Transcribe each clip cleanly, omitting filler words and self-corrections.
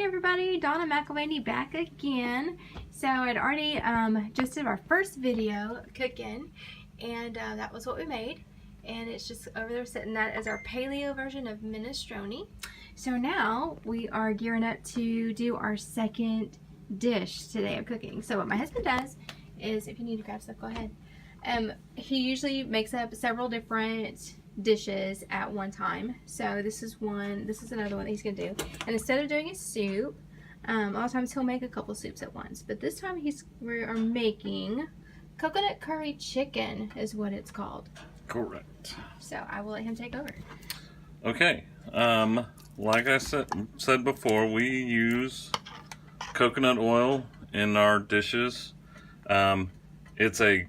Hey everybody, Donna McElvaney back again. So I'd already just did our first video cooking, and that was what we made. And it's just over there sitting. That is our paleo version of minestrone. So now we are gearing up to do our second dish today of cooking. So what my husband does is, if you need to grab stuff, go ahead. He usually makes up several different dishes at one time. So this is another one that he's gonna do. And instead of doing a soup, a lot of times he'll make a couple soups at once. But this time we are making coconut curry chicken is what it's called. Correct. So I will let him take over. Okay. Like I said before, we use coconut oil in our dishes. It's a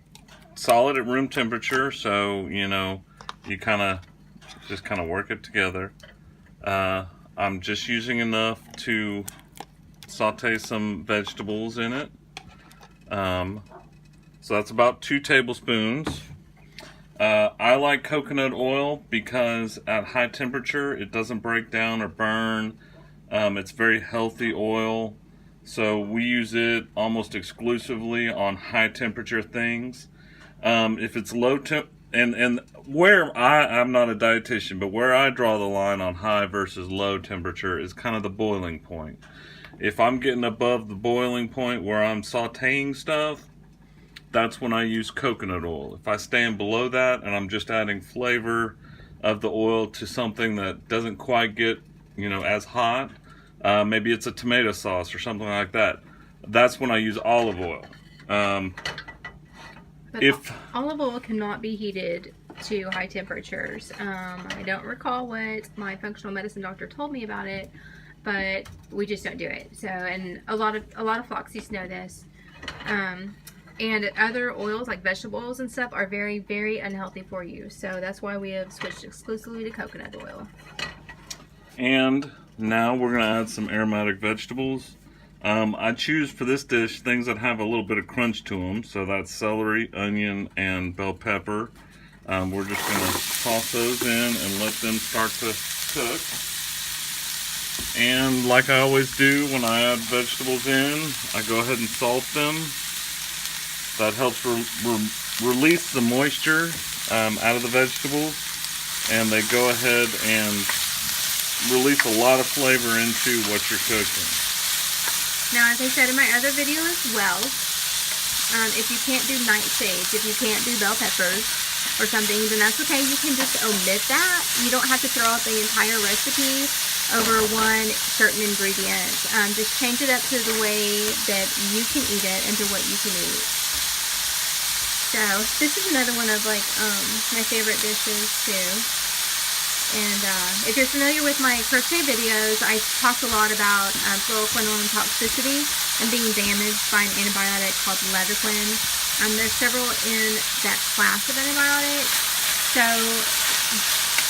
solid at room temperature, so you just kind of work it together. I'm just using enough to saute some vegetables in it. So that's about 2 tablespoons. I like coconut oil because at high temperature it doesn't break down or burn. It's very healthy oil, so we use it almost exclusively on high temperature things. If it's low temp, and where I'm not a dietitian, but where I draw the line on high versus low temperature is kind of the boiling point. If I'm getting above the boiling point where I'm sauteing stuff, that's when I use coconut oil. If I stand below that and I'm just adding flavor of the oil to something that doesn't quite get, as hot, maybe it's a tomato sauce or something like that, that's when I use olive oil. Olive oil cannot be heated to high temperatures. I don't recall what my functional medicine doctor told me about it, but we just don't do it. So, and a lot of floxies know this. And other oils like vegetable oils and stuff are very, very unhealthy for you. So that's why we have switched exclusively to coconut oil. And now we're gonna add some aromatic vegetables. I choose for this dish things that have a little bit of crunch to them. So that's celery, onion, and bell pepper. We're just going to toss those in and let them start to cook. And like I always do when I add vegetables in, I go ahead and salt them. That helps release the moisture out of the vegetables. And they go ahead and release a lot of flavor into what you're cooking. Now, as I said in my other video as well, if you can't do nightshades, if you can't do bell peppers or something, then that's okay. You can just omit that. You don't have to throw out the entire recipe over one certain ingredient. Just change it up to the way that you can eat it and to what you can eat. So this is another one of my favorite dishes too. And if you're familiar with my crochet videos, I talked a lot about fluoroquinolone toxicity and being damaged by an antibiotic called Levaquin. There's several in that class of antibiotics. So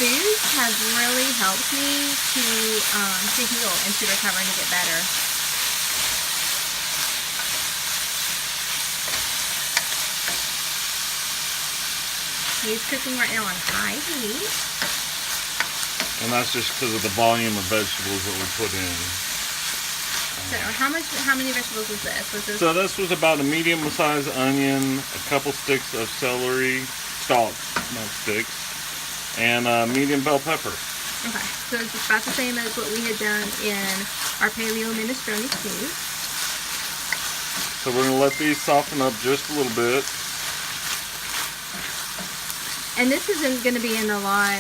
these have really helped me to heal and to recover and to get better. He's cooking right now on high heat. And that's just because of the volume of vegetables that we put in. So how many vegetables was this? So this was about a medium-sized onion, a couple sticks of celery, stalks, not sticks, and a medium bell pepper. Okay, so it's about the same as what we had done in our paleo minestrone soup. So we're going to let these soften up just a little bit. And this isn't going to be in a lot.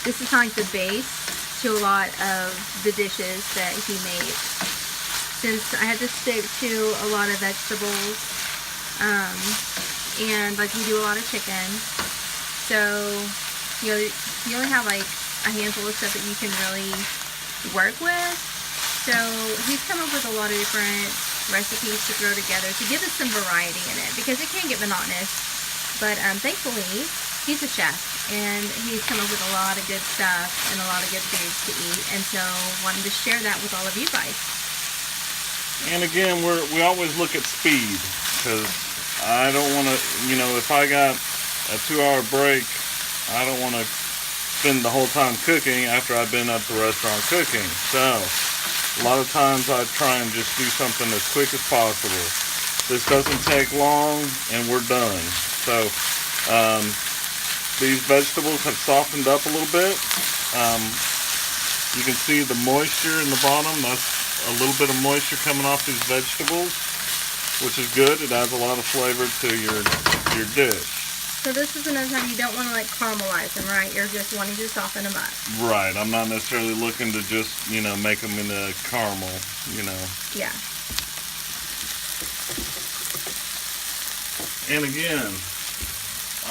This is kind of like the base to a lot of the dishes that he made. Since I had to stick to a lot of vegetables, and like we do a lot of chicken, so you only have like a handful of stuff that you can really work with. So he's come up with a lot of different recipes to throw together to give us some variety in it, because it can get monotonous. But thankfully, he's a chef, and he's come up with a lot of good stuff and a lot of good foods to eat, and so wanted to share that with all of you guys. And again, we always look at speed, because I don't want to, if I got a 2-hour break, I don't want to spend the whole time cooking after I've been at the restaurant cooking. So a lot of times I try and just do something as quick as possible. This doesn't take long and we're done. So these vegetables have softened up a little bit. You can see the moisture in the bottom. That's a little bit of moisture coming off these vegetables, which is good. It adds a lot of flavor to your dish. So this is another time you don't want to like caramelize them, right? You're just wanting to soften them up. Right. I'm not necessarily looking to just, make them into caramel, Yeah. And again,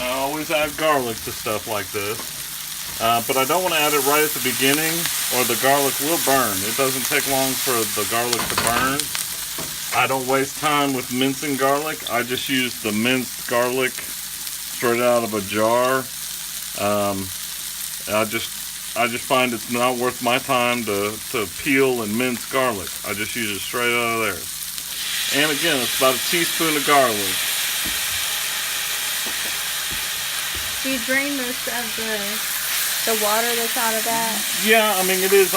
I always add garlic to stuff like this. But I don't want to add it right at the beginning or the garlic will burn. It doesn't take long for the garlic to burn. I don't waste time with mincing garlic. I just use the minced garlic straight out of a jar. I just find it's not worth my time to peel and mince garlic. I just use it straight out of there. And again, it's about a teaspoon of garlic. Do you drain most of the water that's out of that? Yeah, I mean it is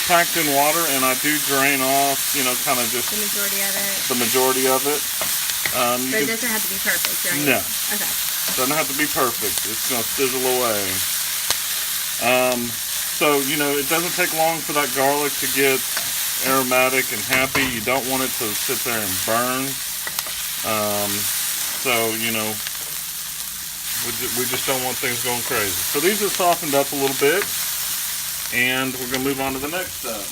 packed in water, and I do drain off, kind of just The majority of it. the majority of it. But it doesn't have to be perfect, right? No. Okay. Doesn't have to be perfect. It's gonna sizzle away. So it doesn't take long for that garlic to get aromatic and happy. You don't want it to sit there and burn. We just don't want things going crazy. So these have softened up a little bit, and we're going to move on to the next step,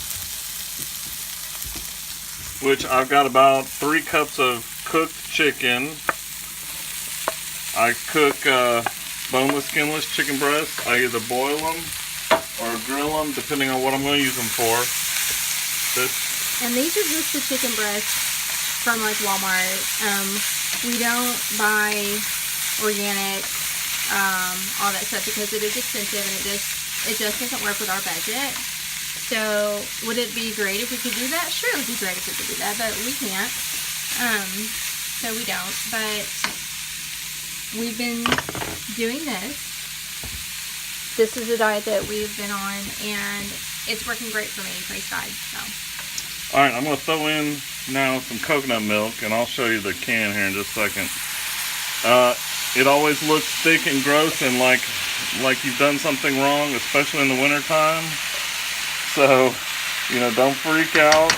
which I've got about 3 cups of cooked chicken. I cook boneless, skinless chicken breasts. I either boil them or grill them, depending on what I'm going to use them for. And these are just the chicken breasts from like Walmart. We don't buy organic, all that stuff because it is expensive and it just doesn't work with our budget. So would it be great if we could do that? Sure, it would be great if we could do that, but we can't. So we don't. But we've been doing this. This is a diet that we've been on, and it's working great for me, praise God. So. All right, I'm going to throw in now some coconut milk, and I'll show you the can here in just a second. It always looks thick and gross and like you've done something wrong, especially in the wintertime. So, don't freak out.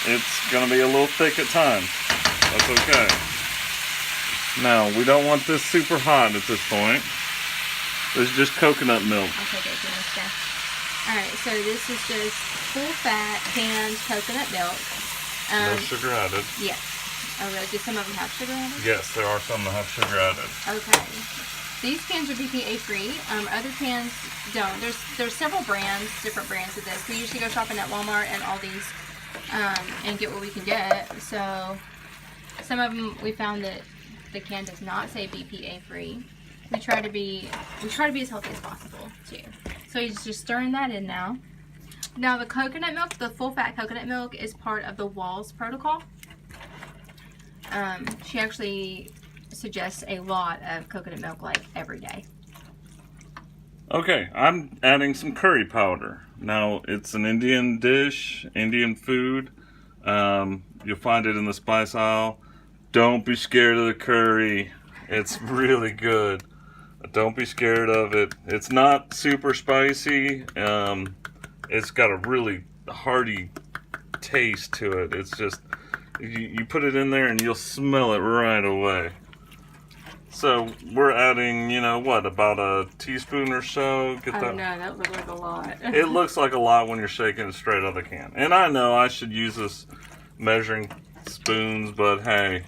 It's going to be a little thick at times. That's okay. Now, we don't want this super hot at this point. This is just coconut milk. I'll take it, Alright, so this is just full fat canned coconut milk. No sugar added. Yes. Oh, really? Do some of them have sugar added? Yes, there are some that have sugar added. Okay. These cans are BPA free. Other cans don't. There's several brands, different brands of this. We usually go shopping at Walmart and Aldi's and get what we can get. So some of them we found that the can does not say BPA free. We try to be as healthy as possible too. So he's just stirring that in now. Now the coconut milk, the full fat coconut milk, is part of the Wahls protocol. She actually suggests a lot of coconut milk like every day. Okay, I'm adding some curry powder. Now it's an Indian dish, Indian food. You'll find it in the spice aisle. Don't be scared of the curry. It's really good. Don't be scared of it. It's not super spicy. It's got a really hearty taste to it. It's just, you put it in there and you'll smell it right away. So we're adding, about a teaspoon or so. I don't know, that looked like a lot. It looks like a lot when you're shaking it straight out of the can. And I know I should use this measuring spoons, but hey,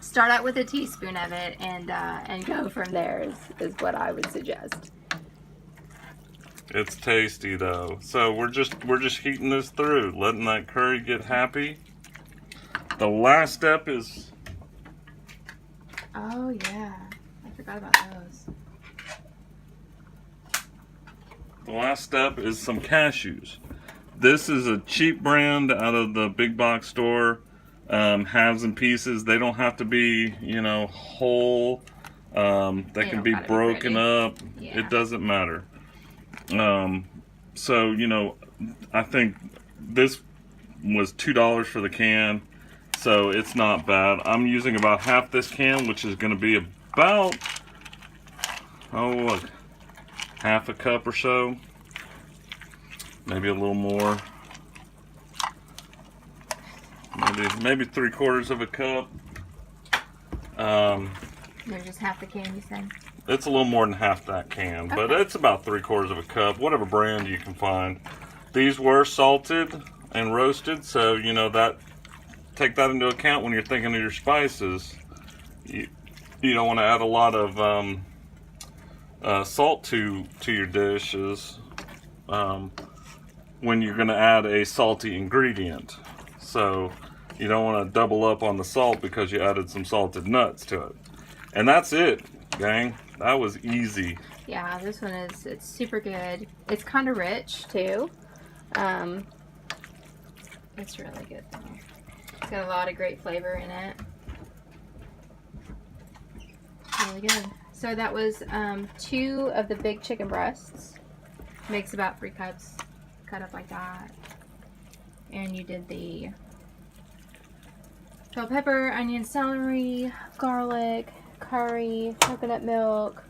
Start out with a teaspoon of it and go from there is what I would suggest. It's tasty though. So we're just heating this through, letting that curry get happy. The last step is... Oh yeah, I forgot about those. The last step is some cashews. This is a cheap brand out of the big box store. Halves and pieces. They don't have to be, whole. That They can don't be gotta be broken pretty. up. Yeah. It doesn't matter. So, you know, I think this was $2 for the can, so it's not bad. I'm using about half this can, which is going to be about, oh look, half a cup or so, maybe a little more, maybe 3/4 of a cup. They're just half the can, you said? It's a little more than half that can, but Okay. it's about 3/4 of a cup, whatever brand you can find. These were salted and roasted, so you know that. Take that into account when you're thinking of your spices. You don't want to add a lot of salt to your dishes when you're going to add a salty ingredient. So you don't want to double up on the salt because you added some salted nuts to it. And that's it, gang. That was easy. Yeah, this one it's super good. It's kind of rich too. It's really good though. It's got a lot of great flavor in it. Really good. So that was 2 of the big chicken breasts. Makes about 3 cups. Cut up like that. And you did the bell pepper, onion, celery, garlic, curry, coconut milk,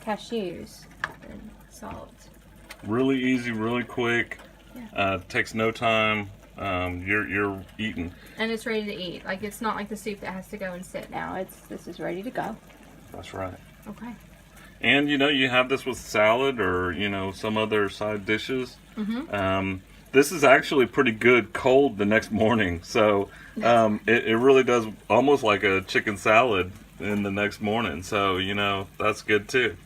cashews, and salt. Really easy, really quick. Yeah. Takes no time. You're eating. And it's ready to eat. Like, it's not like the soup that has to go and sit now. This is ready to go. That's right. Okay. And you know, you have this with salad or you know some other side dishes. This is actually pretty good cold the next morning. So it really does almost like a chicken salad in the next morning. So you know that's good too.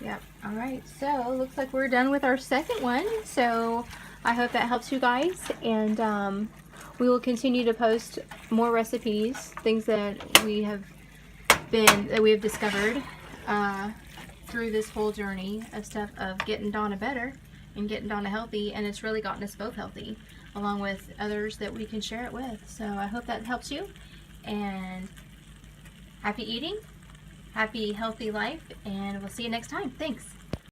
Yep. All right. So looks like we're done with our second one. So I hope that helps you guys, and we will continue to post more recipes, things that we have discovered through this whole journey of stuff of getting Donna better and getting Donna healthy, and it's really gotten us both healthy, along with others that we can share it with. So I hope that helps you, and happy eating, happy healthy life, and we'll see you next time. Thanks.